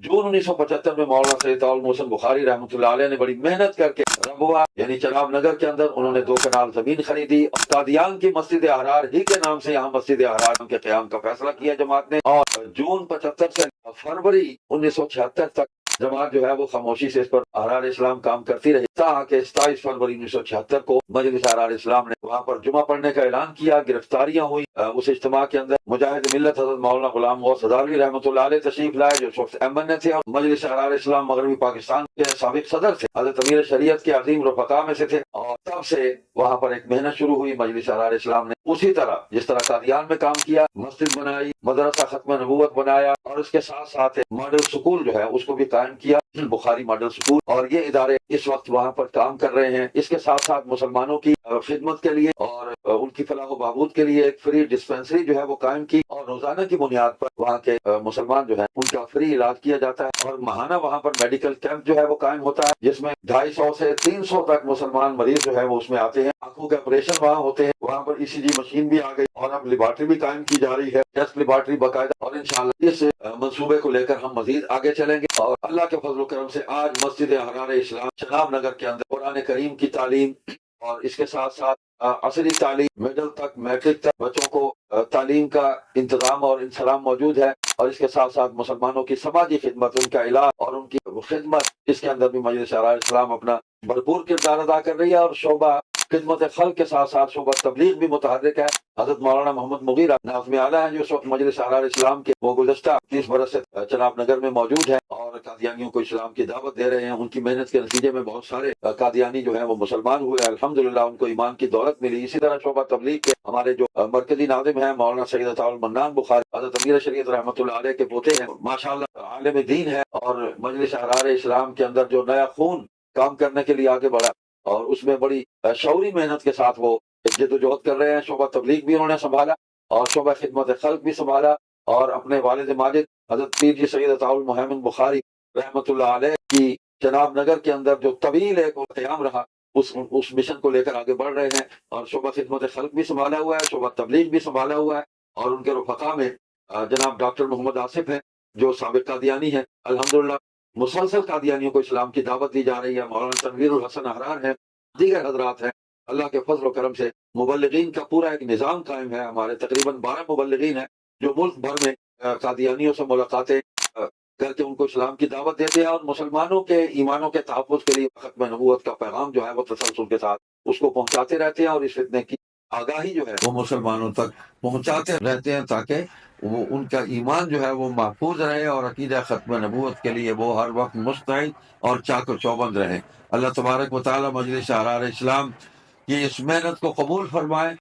जून 1975 में मौलाना सैयद अल मोहसिन बुखारी रहमतुल्लाह अलैह ने बड़ी मेहनत करके रबवा यानी चनाब नगर के अंदर उन्होंने 2 कनाल जमीन खरीदी और कादियान की मस्जिद अहरार ही के नाम से यहाँ मस्जिद अहरार के क़याम का फैसला किया जमात ने। और जून 75 से फरवरी 1976 तक जमात जो है वो खामोशी से इस पर अहरार इस्लाम काम करती रही, ताकि 27 फरवरी 1976 को मजलिस अहरार इस्लाम ने वहाँ पर जुमा पढ़ने का ऐलान किया। गिरफ्तारियां हुई। उस इज्तिमा के अंदर मुजाहिद मिल्लत हज़रत मौलाना गुलाम गौस हज़ारवी रहमतुल्लाह अलैह तशरीफ लाए, जो शख्स एमएनए थे और मजलिस अहरार इस्लाम मगरबी पाकिस्तान के साबिक सदर थे, हज़रत अमीर शरीयत के अजीम रफ़का में से थे। और तब से वहाँ पर एक मेहनत शुरू हुई। मजलिस अहरार इस्लाम ने उसी तरह जिस तरह कादियान में काम किया, मस्जिद बनाई, मदरसा खत्म नबूवत बनाया और इसके साथ साथ मॉडल स्कूल जो है उसको भी कायम किया, बुखारी मॉडल स्कूल। और ये इदारे इस वक्त वहाँ पर काम कर रहे हैं। इसके साथ साथ मुसलमानों की खिदमत के लिए और उनकी फलाह बहबूद के लिए एक फ्री डिस्पेंसरी जो है वो कायम की और रोजाना की बुनियाद पर वहाँ के मुसलमान जो है उनका फ्री इलाज किया जाता है। और माहाना वहाँ पर मेडिकल कैंप जो है वो कायम होता है, जिसमें 250 से 300 तक मुसलमान मरीज जो है वो उसमें आते हैं। आंखों के ऑपरेशन वहाँ होते हैं। वहाँ पर ईसीजी मशीन भी आ गई और अब लेबॉर्ट्री भी कायम की जा रही है, टेस्ट लेबॉर्ट्री बाकायदा। और इंशाल्लाह इस मंसूबे को लेकर हम मजीद आगे चलेंगे। और अल्लाह के फजल करम से आज मस्जिद अहरार इस्लाम चनाब नगर के अंदर कुरान करीम की तालीम और इसके साथ साथ असली तालीम, मिडल तक, मैट्रिक तक बच्चों को तालीम का इंतजाम और इंसलाम मौजूद है। और इसके साथ साथ मुसलमानों की समाजी खिदमत, उनका इलाज और उनकी खिदमत, इसके अंदर भी मजलिस अहरार इस्लाम अपना भरपूर किरदार अदा कर रही है। और शोबा खिदमत खल्क के साथ साथ शोबा तबलीग भी मुतहर्रिक है। हज़रत मौलाना मोहम्मद मुगीरा नाज़िम आला है, जो इस वक्त मजलिस अहरार इस्लाम के वो गुज़श्ता 30 बरस से चनाब नगर में मौजूद है और कादियानियों को इस्लाम की दावत दे रहे हैं। उनकी मेहनत के नतीजे में बहुत सारे कादियानी जो है वो मुसलमान हुए, अल्हम्दुलिल्लाह उनको ईमान की दौलत मिली। इसी तरह शोबा तबलीग के हमारे जो मरकजी नाज़िम है मौलाना सैयद अताउल मन्नान बुखारी, हज़रत अमीर शरीयत रहमतुल्लाह अलैह के पोते हैं, माशाअल्लाह आलिम दीन है। और मजलिस अहरार इस्लाम के अंदर जो नया खून काम करने के लिए आगे बढ़ा और उसमें बड़ी शौरी मेहनत के साथ वो जद्दोजहद कर रहे हैं। शोबा तबलीग भी उन्होंने संभाला और शोबा खिदमत खल्क भी संभाला। और अपने वालिद माजिद हज़रत पीर जी सैयद अताउल मोहम्मद बुखारी रहमतुल्लाह अलैह की चनाब नगर के अंदर जो तवील एक क़याम रहा, उस मिशन को लेकर आगे बढ़ रहे हैं। और शोबा खिदमत खल्क भी संभाला हुआ है, शोबा तबलीग भी संभाला हुआ है। और उनके रफ़का में जनाब डॉक्टर मोहम्मद आसिफ हैं, जो साबिक कादियानी है। अल्हम्दुलिल्लाह मुसलसल कादियानियों को इस्लाम की दावत दी जा रही है। मौलाना तनवीरुल हसन अहरार है, दीगर हजरात हैं। अल्लाह के फजल व करम से मुबल्लिगीन का पूरा एक निज़ाम कायम है। हमारे तकरीबन 12 मुबल्लिगीन हैं जो मुल्क भर में कादियानियों से मुलाकातें करके उनको इस्लाम की दावत देते हैं और मुसलमानों के ईमानों के तहफ़्फ़ुज़ के लिए खत्म नबूवत का पैगाम जो है वो तसलसल के साथ उसको पहुँचाते रहते हैं। और इस फितने की आगाही जो है वो मुसलमानों तक पहुँचाते रहते हैं, ताकि वो उनका ईमान जो है वो महफूज रहे और अकीदा खत्म नबूवत के लिए वो हर वक्त मुस्तैद और चाको चौबंद रहे। अल्लाह तबारक व तआला मजलिस अहरार इस्लाम की इस मेहनत को कबूल फरमाए